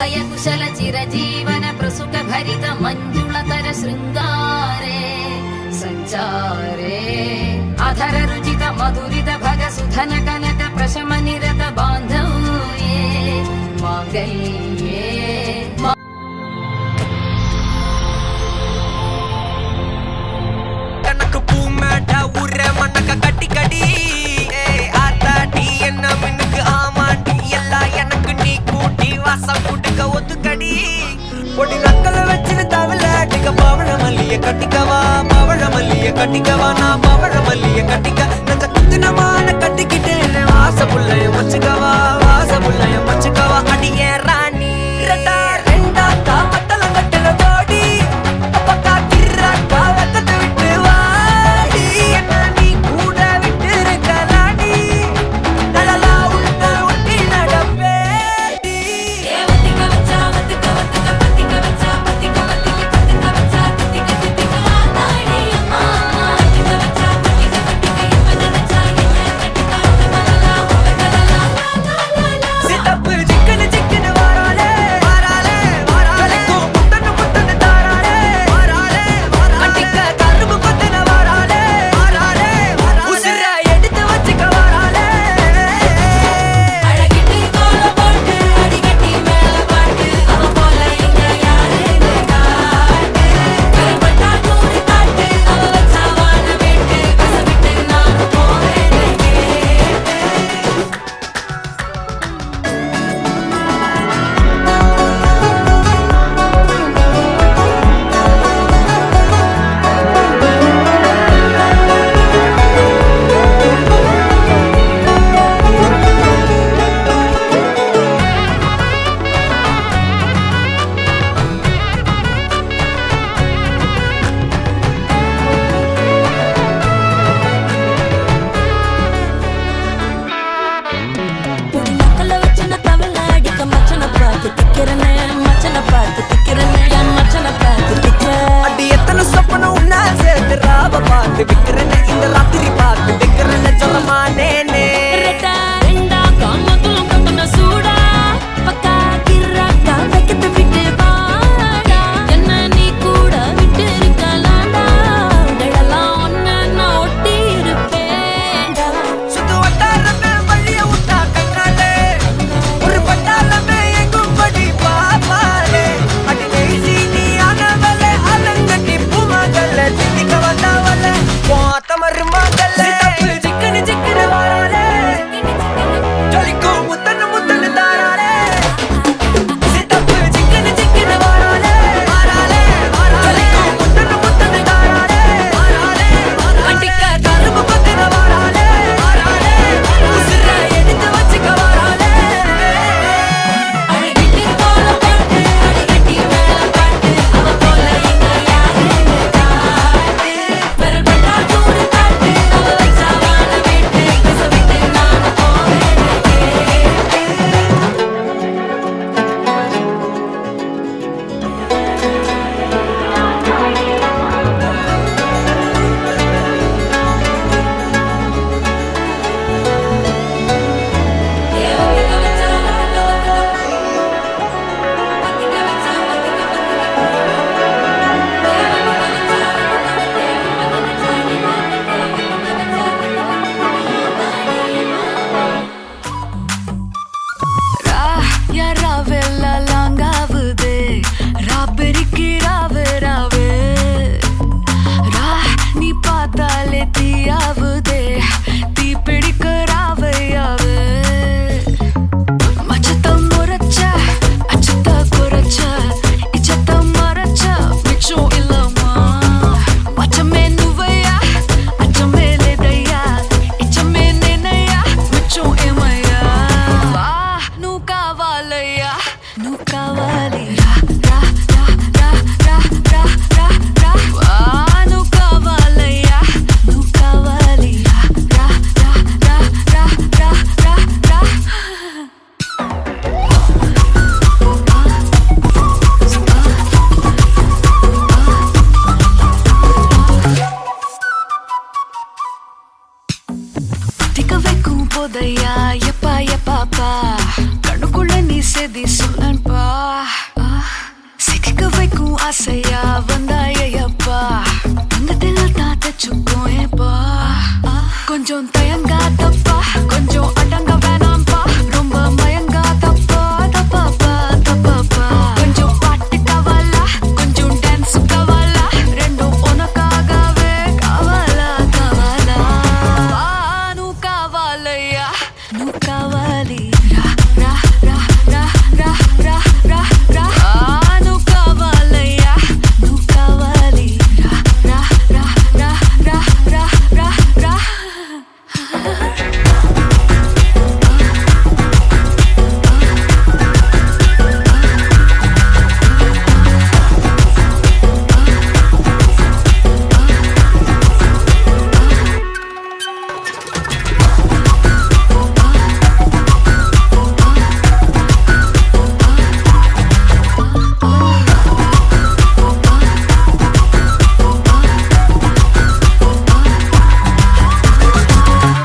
कुशल चिरजीवन प्रसुख भरित मंजुलतर शृंगारे संचारे अधर रुचित मधुरित भग सुधन कनक प्रशम निरत बांधव्ये मांगल्ये कनक पूमेट उर्रे मनक कट्टी कड़ी आता टी एन्न मिनक आमांटी एल्ला एनक्कु नी कूटी वासम कुडुक ओतुकडी पोडी नक्कल वेच्चिन तवलाटिक पावळ मल्लिय कट्टिकवा पावळ मल्लिय कट्टिकवा ना पावळ मल्लिय कट्टिक नंज कुत्तिन मान कट्टिकिटे वास पुल्लय मच्चकवा वास पुल्लय मच्चकवा अडिये रानी रटा रेंडा का मत्तल कट्टल जोडी अपका किर्रा का वत्तत विट्टु वाडी एन्न नी कूड विट्टिर कलाडी नलला उल्टा उल्टी नडपेडी देवतिक वच्चा वत्तिक वत्तिक पत्तिक वच्चा पत्तिक वत्तिक पत्तिक वच्चा तितिक तितिक आताडी अम्मा पत्तिक वच्चा पत्तिक पत्तिक यमन वच्चा यमन कट्टिक कमला होवदला सिटप चिकन चिकन वाराले वाराले वाराले को मुत्तन मुत्तन ताराले वाराले वाराले अटिक करुब कोतन वाराले वाराले वाराले उसिरा एडित वच्चिक वाराले अडगिट्टी कोल पोट्टु अडिगट्टी मेल पाट्टु अव पोल इंग यारेने काट्टु करपट्टा तूरी ताट्टु अव वच्चा वान वेट्टु कसविट्टु नानु पोवेने पुड़ी नकल वचन तवलाड़ी का मचन पात तिकरने मचन पात तिकरने या मचन पात तिकर अड्डी एतन सपन उन्ना से राव बात विकरन इंद रात्रि बात विकरन जलमाने ने रटा रेंडा कामतुल कटन सूडा पक्का किर्रा का वेकत विटे बाड़ा एन्न नी कूड विट्टिरुकलाडा डडला ओन्न ना ओट्टिरुपेंडा सुतु वटार में वलिय उठा कन्नाले ஒரு பட்டால में எங்கும் படி பாப்பாலே அடி தேசி நீ ஆனவலே அலங்கட்டி பூமகல்ல திதிக்க வந்தவலே போத்தமர் மகல்லே சிக்கன் சிக்கன் வாராலே ஜொலிக்கு முத்தன முத்தன தாராலே சித்தப்பு சிக்கன் சிக்கன் வாராலே வாராலே வாராலே முத்தன முத்தன தாராலே வாராலே அடிக்க கரும்பு கொத்தன வாராலே வாராலே உசிர எடுத்து வச்சுக்க வாராலே अडगिट्टी कोल पोट्टु अडिगट्टी मेल पाट्टु अव पोल इंग यारेने काट्टु करपट्टा तूरी ताट्टु अव वच्चा वान वेट्टु कसविट्टु नानु पोवेने देवतिक वच्चा वत्तिक वत्तिक पत्तिक वच्चा पत्तिक पत्तिक या रावेला लांगावुदे राबेरिकी रावे रावे रा नी पाताले तीयावुदे ती पिडिक रावे यावे मचतं मोरच्चा अचता कोरच्चा इचतं मरच्चा मिचो इलमा मचमे नुवया अचमे लेदया इचमे नेनया मिचो एमया वा नु कावालया नु कावालिया रा रा रा रा रा रा रा वा नु कावालया नु कावालिया रा रा रा रा रा रा रा திக்க வைக்கும் போதையா எப்பா எப்பா கண்ணுக்குள்ள நீ செதி சொல்லன்பா ஆசையா வந்தாயப்பா தங்கத்தில் தாத்தச்சுக்கோ ஏப்பா கொஞ்சம் தயங்காதப்பா கொஞ்சம் அடங்க வேணாம்பா ரொம்ப மயங்காதப்பா தப்பாப்பா தப்பாப்பா கொஞ்சம் பாட்டு கவலா கொஞ்சம் டான்ஸ் கவலா ரெண்டும் உனக்காகவே கவலா கவலா நூ கவலையா நூ கவலி ரா ரா ரா ரா ரா ரா ரா நூ கவலையா நூ கவலி ரா ரா ரா ரா ரா ரா ரா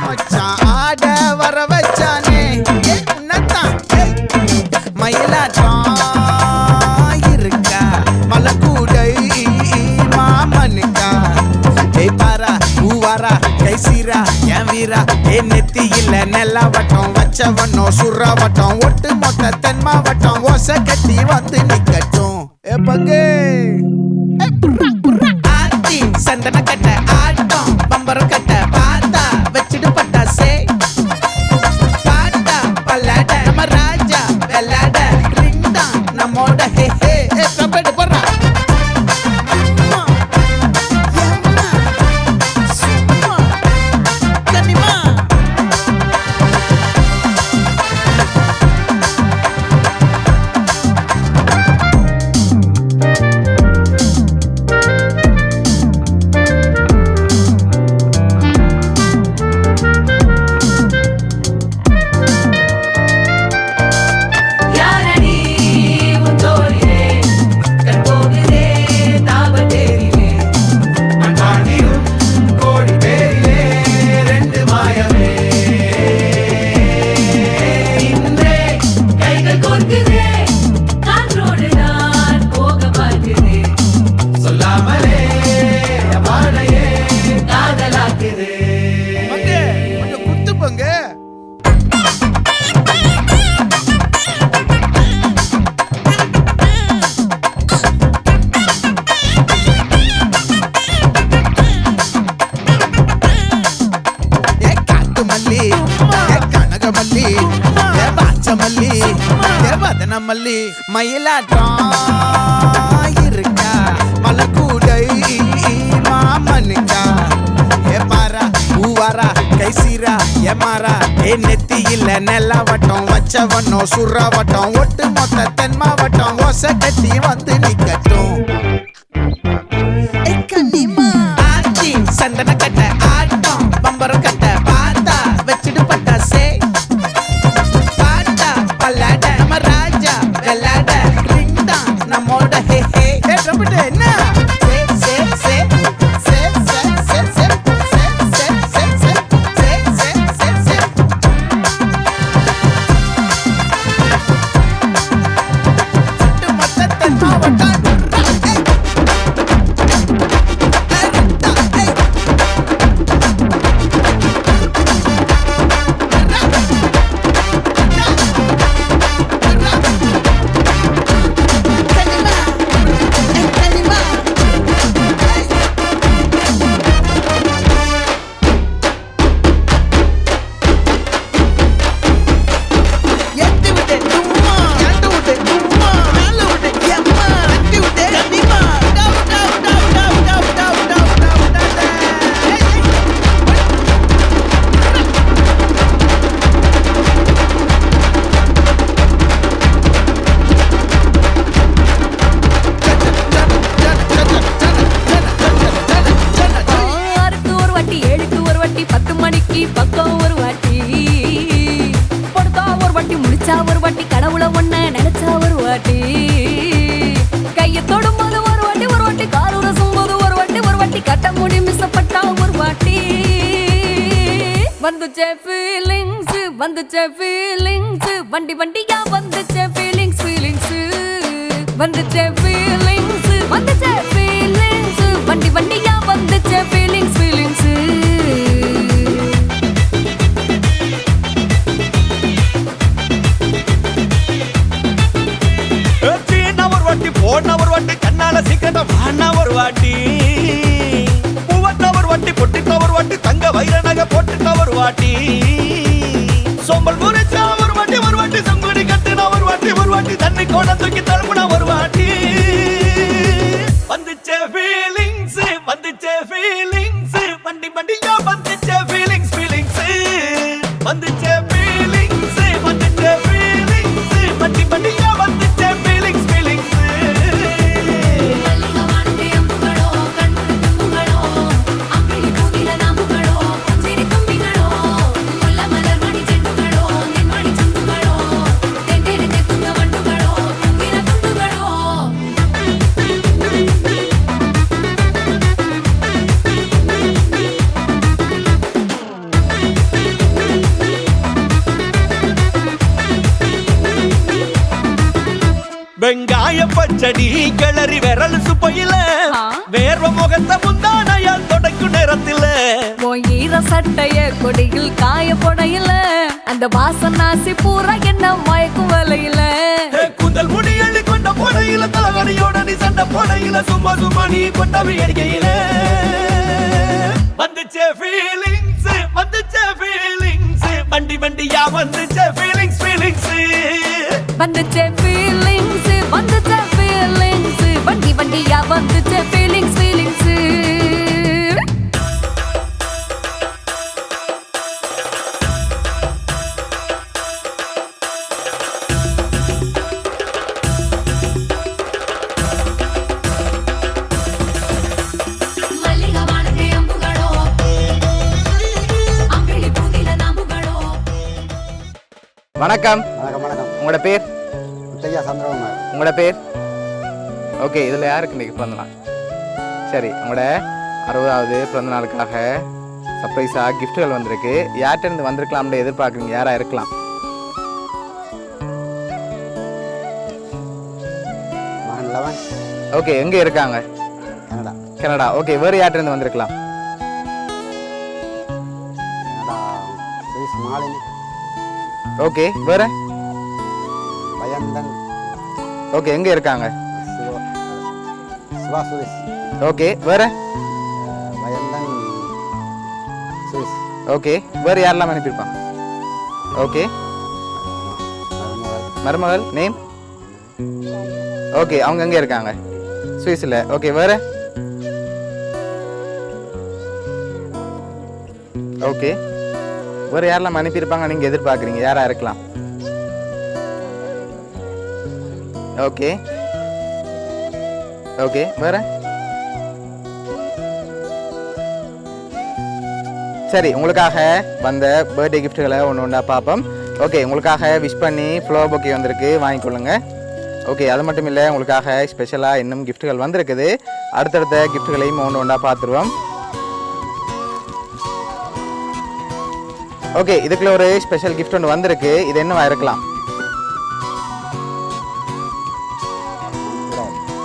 மச்சான் ஆட வர வச்சானே உன்னத்தான் மயிலாட்டம் இருக்கா மலக்கூடை மாமனுக்கா பாரா ஊவாரா கைசீரா என் வீரா நெத்தி இல்ல நெல்லவட்டம் வச்சவனோ சுறவட்டம் ஒட்டு மொத்த தென் மாவட்டம் ஓசை கட்டி வந்து நிக்கட்டும் பங்கே ஆத்தி சந்தன கட்ட ஆட்டம் பம்பரம் கட்ட பார்த்தா வச்சிட்டு பட்டாசே பாட்டா பல்லாட நம்ம ராஜா வெள்ளாட ரிங் தான் நம்மோட ஹே ஹே கபடி போடுறா யாரடி உன் தோளிலே கண் போகுதே தாபத்தேரிலே மண்பாண்டியும் கோடி பேரிலே ரெண்டு மாயமே இன்றே கைகள் கோர்க்குதே காற்றோடு நான் போக பார்க்குதே சொல்லாமலே வாழையே காதலாக்குதே பங்கே கொஞ்சம் குத்து பங்கு காட்டு மல்லி கனக மல்லி பாச்ச மல்லி வதன மல்லி மயிலாட்டம் இருக்கா மலக்கூடை மாமனுக்கா பாரா ஊவாரா கைசீரா மாறா நெத்தி இல்ல நெல்லவட்டம் வச்சவனோ சுறவட்டம் ஒட்டு மொத்த தென் மாவட்டம் ஓசை கட்டி வந்து நிக்கட்டும் ஆச்சி சந்தன கட்ட ஆட்டம் பம்பரம் கட்ட பார்த்தா வச்சிட்டு பட்டாசே பாட்டா பல்லாட நம்ம ராஜா வெள்ளாட ரிங் தான் நம்மோட ஹே ஹே என்ன சே சே சே சே சே சே சே சே சே சே சே சே சே சே ஒட்டு மொத்த தென் மாவட்டம் பக்கம் ஒரு வாட்டி படுத்தா ஒரு வாட்டி முடிச்சா ஒரு வாட்டி கடவுளை ஒன்ன நினைச்சா ஒரு வாட்டி கைய தொடும்போது ஒரு வாட்டி கார் உரசும் போது ஒரு வாட்டி கட்ட முடி மிசப்பட்டா ஒரு வாட்டி வந்துச்சே ஃபீலிங்ஸ் வண்டி வண்டியா வந்துச்சே ஃபீலிங்ஸ் வந்துச்சே ஃபீலிங்ஸ் வந்துச்சே feelings வண்டி வண்டியா வந்துச்சே feelings சீனா ஒரு வாட்டி போன ஒரு வாட்டி கண்ணால சீக்கிரமா வானா ஒரு வாட்டி பூவத்த ஒரு வாட்டி பொட்டிட்ட ஒரு வாட்டி தங்க வைர நகை போட்டுட்ட ஒரு வாட்டி சோம்பல் முறைச்சா ஒரு வாட்டி சங்குடி கட்டுனா ஒரு வாட்டி தண்ணி கோண தூக்கி தழுப்புனா ஒரு வாட்டி வந்துச்சே ஃபீலிங்ஸ் வண்டி வண்டியா வந்துச்சே ஃபீலிங்ஸ் வந்துச்சே ஃபீலிங்ஸ் வண்டி வண்டியா வந்துச்சே ஃபீலிங்ஸ் மல்லிகை வானத்தை அம்புகளோ கண்ணுக்கு தும்புகளோ அம்பிளி பூவில நாம்புகளோ சிரி தும்பிகளோ முல்ல மலர் மணி செண்டுகளோ நின்மணி சுண்டுகளோ தென்றெடுத்து துங்க வண்டுகளோ துங்கின துண்டுகளோ வெங்காய பச்சடி கிளறி விரல் சுப்பையில வேர்வ முகத்தை முந்தானையால் தொடக்கும் நேரத்தில் ஈர சட்டைய கொடியில் காய போடையில அந்த வாசனாசி பூரா என்ன மயக்கும் வலையில கூந்தல் முடியள்ளி கொண்ட போடையில தலகடியோட நீ சண்டை போடையில சும்மா நீ கொண்டவி அடிக்கையில வந்துச்சே ஃபீலிங்ஸ் வண்டி வண்டியா வந்துச்சே ஃபீலிங்ஸ் வந்துச்சே feelings வண்டி வண்டியா வந்துச்சே feelings மல்லிகை வானத்தை அம்புகளோ அம்பிளி பூவில நாம்புகளோ வணக்கம். வணக்கம் வணக்கம். உங்களோட பேர்? முத்தையா சந்திரகுமார். உங்களோட பேர்? ஓகே, இதில் யாருக்கு இன்றைக்கி பிறந்தநாள்? சரி, உங்களோட 60வது பிறந்த நாளுக்காக சர்ப்ரைஸாக கிஃப்ட்டுகள் வந்திருக்கு. யார்கிட்டருந்து வந்திருக்கலாம்னு எதிர்பார்க்குறீங்க? யாராக இருக்கலாம்? மகன் லவன், ஓகே, எங்கே இருக்காங்க? கனடா. கனடா. ஓகே, வேறு யார்கிட்டருந்து வந்திருக்கலாம்? கனடா சுவிஸ் மாலினி, ஓகே, வேறு? பயந்தன், ஓகே, எங்கே இருக்காங்க? சிவா சுவிஸ், ஓகே, வேறு? பயந்தன் சுவிஸ், ஓகே, வேறு யாரெல்லாம் அனுப்பியிருப்பாங்க? ஓகே, மருமகள், மருமகள் நேம்? ஓகே, அவங்க எங்கே இருக்காங்க? சுவிஸில். ஓகே, வேறு? ஓகே, வேறு யாரெல்லாம் அனுப்பியிருப்பாங்க நீங்கள் எதிர்பார்க்குறீங்க? யாராக இருக்கலாம்? ஓகே, ஓகே, வேறு? சரி, உங்களுக்காக வந்த பர்த்டே கிஃப்ட்டுகளை ஒன்று பார்ப்போம். ஓகே, உங்களுக்காக விஷ் பண்ணி ஃப்ளவர் பொக்கே வந்திருக்கு, வாங்கிக்கொள்ளுங்க. ஓகே, அது மட்டும் இல்லை, உங்களுக்காக ஸ்பெஷலாக இன்னும் கிஃப்ட்டுகள் வந்திருக்குது. அடுத்தடுத்த கிஃப்ட்டுகளையும் ஒன்று பார்த்துருவோம். ஓகே, இதுக்குள்ள ஒரு ஸ்பெஷல் கிஃப்ட் ஒன்று வந்திருக்கு. இது என்னவா இருக்கலாம்?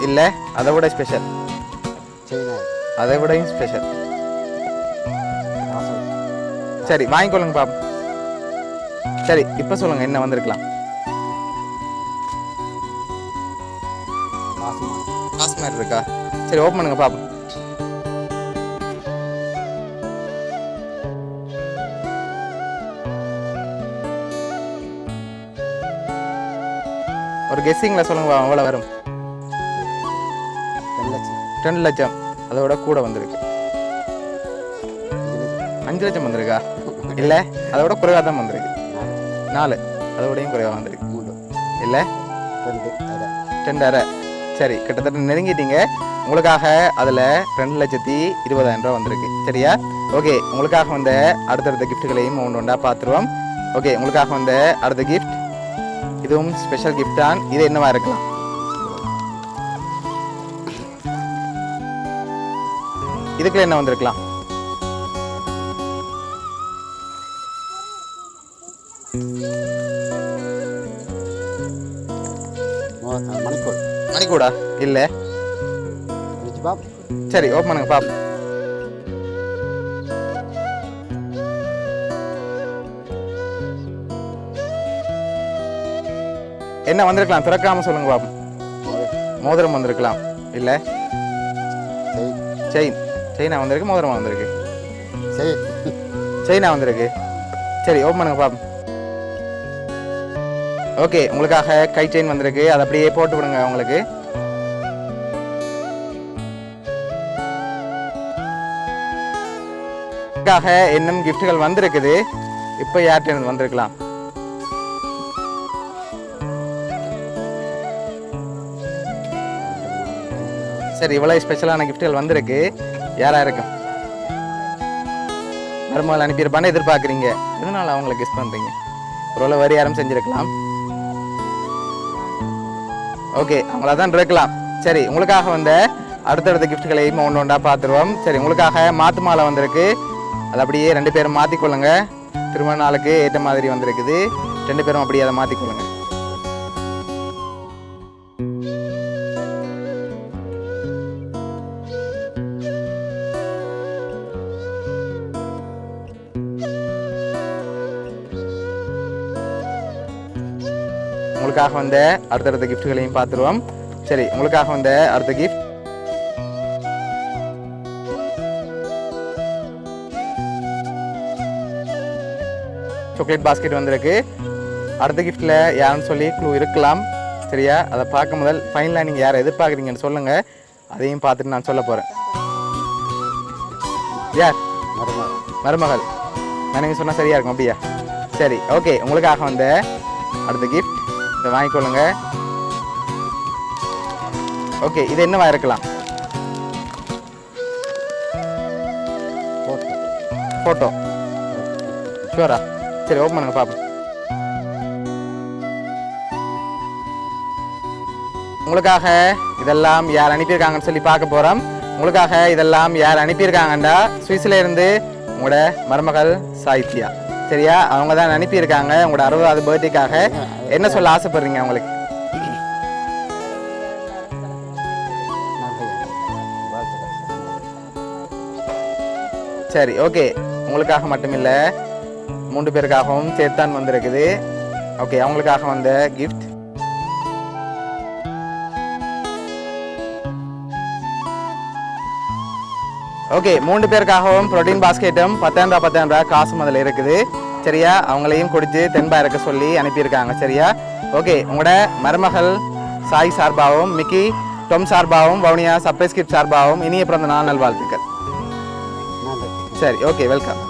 இல்லை, அதை விட ஸ்பெஷல். அதை விடையும் ஸ்பெஷல். சரி, வாங்கிக்கொள்ளுங்க பாப்போம். சரி, இப்போ சொல்லுங்க, என்ன வந்திருக்கலாம்? காசு மாதிரி இருக்கா? சரி, ஓப்பன் பண்ணுங்க பாப்போம். ஒரு கெஸ்ஸிங்கில் சொல்லுங்க, எவ்வளோ வரும்? 2 லட்சம். அதோட கூட வந்திருக்கு. 5 லட்சம் வந்திருக்கா? இல்லை, அதோட குறைவாக தான் வந்திருக்கு. 4, அதோடையும் குறைவாக வந்திருக்கு. இல்லை, 2.5. சரி, கிட்டத்தட்ட நெருங்கிட்டீங்க. உங்களுக்காக அதில் 2,20,000 ரூபா வந்திருக்கு. சரியா? ஓகே, உங்களுக்காக வந்த அடுத்தடுத்த கிஃப்ட்டுகளையும் ஒன்றா பார்த்துருவோம். ஓகே, உங்களுக்காக வந்த அடுத்த கிஃப்ட் இதுவும் ஸ்பெஷல் கிஃப்ட் தான். இது என்னவா இருக்கலாம்? இதுக்குள்ள என்ன வந்திருக்கலாம்? மணிக்கூர். மணிக்கூடா? இல்லை, பாப் சரி ஓப்பன் பண்ணுங்க பாப். என்ன வந்திருக்கலாம் திறக்காம சொல்லுங்க பாப். மோதிரம் வந்திருக்கலாம் இல்ல செயின் செயினா வந்திருக்கு, மோதிரமா வந்திருக்கு, செயின் செயினா வந்திருக்கு. சரி ஓப்பன் பண்ணுங்க பாப். ஓகே உங்களுக்காக கை செயின் வந்திருக்கு, அதை அப்படியே போட்டு விடுங்க உங்களுக்கு. இன்னும் கிஃப்ட்டுகள் வந்திருக்குது. இப்போ யார்கிட்ட வந்திருக்கலாம்? சரி இவ்வளவு ஸ்பெஷலான கிஃப்ட்டுகள் வந்திருக்கு. யாரா இருக்கும்? மருமகள் அனுப்பியிருப்பான்னு எதிர்பார்க்குறீங்க. எதனால அவங்களை கெஸ் பண்றீங்க? ஒரு வேறு யாரும் செஞ்சிருக்கலாம். ஓகே அவங்கள தான் இருக்கலாம். சரி உங்களுக்காக வந்த அடுத்தடுத்த கிஃப்ட்டுகளையும் ஒன்று ஒன்றா பார்த்துருவோம். சரி உங்களுக்காக மாத்து மாலை வந்திருக்கு, அதை அப்படியே 2 பேரும் மாற்றிக்கொள்ளுங்க. திருமண நாளுக்கு ஏற்ற மாதிரி வந்திருக்குது, 2 பேரும் அப்படியே அதை மாற்றிக்கொள்ளுங்க. உங்களுக்காக வந்த அடுத்தடுத்த கிஃப்ட்டுகளையும் பார்த்துருவோம். சரி உங்களுக்காக வந்த அடுத்த கிஃப்ட் சாக்லேட் பாஸ்கெட் வந்திருக்கு. அடுத்த கிஃப்ட்டில் யாருன்னு சொல்லி க்ளூ இருக்கலாம். சரியா? அதை பார்க்க முதல் ஃபைனலாக நீங்கள் யாரை எதிர்பார்க்குறீங்கன்னு சொல்லுங்கள், அதையும் பார்த்துட்டு நான் சொல்ல போகிறேன். யார்? மருமகள். நான் சொன்னால் சரியாக இருக்கும் அப்படியா? சரி ஓகே உங்களுக்காக வந்த அடுத்த கிஃப்ட் இதை வாங்கிக்கொள்ளுங்க. ஓகே இது என்னவா இருக்கலாம்? ஃபோட்டோ. ஷுவரா? சரி ஓப்பன் பண்ணுங்க பாப்போம். உங்களுக்காக இதெல்லாம் யார் அனுப்பியிருக்காங்கன்னு சொல்லி பார்க்க போகிறோம். உங்களுக்காக இதெல்லாம் யார் அனுப்பியிருக்காங்கண்டா சுவிஸ்ல இருந்து உங்களோட மருமகள் சாகித்யா. சரியா? அவங்க தான் அனுப்பியிருக்காங்க. உங்களோட 60வது பர்த்டேக்காக என்ன சொல்ல ஆசைப்படுறீங்க அவங்களுக்கு? சரி ஓகே உங்களுக்காக மட்டுமில்லை 3 பேருக்காகவும் சேர்த்தான் வந்திருக்குது. ஓகே அவங்களுக்காக வந்த கிஃப்ட் ஓகே 3 பேருக்காகவும் புரோட்டீன் பாஸ்கெட்டும் 10,000 ரூபா காசும் அதில் இருக்குது. சரியா? அவங்களையும் குடிச்சு தென்பா இருக்க சொல்லி அனுப்பியிருக்காங்க. சரியா? ஓகே உங்களோட மருமகள் சாய் சார்பாகவும் மிக்கி டொம் சார்பாகவும் வவுனியா சர்ப்ரைஸ் கிஃப்ட் சார்பாகவும் இனிய பிறந்த நாள் நல்வாழ்த்துக்கள். சரி ஓகே வெல்கம்.